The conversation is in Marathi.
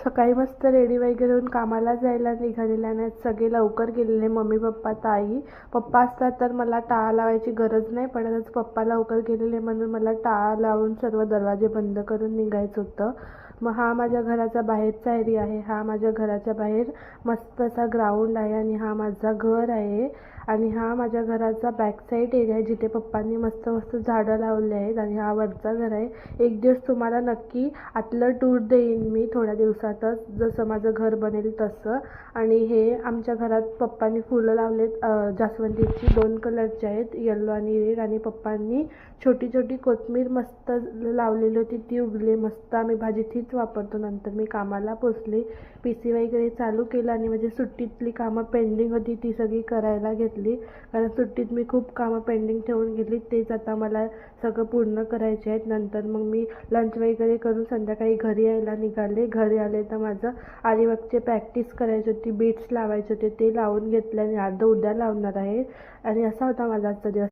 सकाळी मस्त रेडी वगैरे होऊन कामाला जायला निघालेले आणि सगळे लवकर गेलेले. मम्मी पप्पा ताई. पप्पा असतात तर मला टाळा लावायची गरज नाही पडत. पप्पा लवकर गेलेले म्हणून मला टाळा लावून सर्व दरवाजे बंद करून निघायचं होतं. मग हा माझ्या घराचा बाहेरचा एरिया आहे. हा माझ्या घराच्या बाहेर मस्त असा ग्राउंड आहे आणि हा माझा घर आहे. आणि हा माझ्या घराचा बॅक साईड एरिया आहे जिथे पप्पांनी मस्त मस्त झाडं लावले आहेत. आणि हा वरचा घर आहे. एक दिवस तुम्हाला नक्की आतलं टूर देईन मी थोड्या दिवसातच, जसं माझं घर बनेल तसं. आणि हे आमच्या घरात पप्पांनी फुलं लावलेत जास्वंदीची 2 कलरची आहेत, येल्लो आणि रेड. आणि पप्पांनी छोटी छोटी कोथिंबीर मस्त लावलेली होती, ती उगली मस्त. आम्ही भाजी तीच वापरतो. नंतर मी कामाला पोचले, PC वगैरे चालू केलं आणि माझी सुट्टीतली कामं पेंडिंग होती ती सगळी करायला घेतली. कारण सुट्टीत मी खूप कामं पेंडिंग ठेवून गेली, तेच आता मला सगळं पूर्ण करायचे आहेत. नंतर मग मी लंच वगैरे करून संध्याकाळी घरी यायला निघाले. घरी आले तर माझं आरीवर्कची प्रॅक्टिस करायची होती, बीट्स लावायचे होते, ते लावून घेतले आणि अर्धं उद्या लावणार आहे. आणि असा होता माझा आजचा दिवस.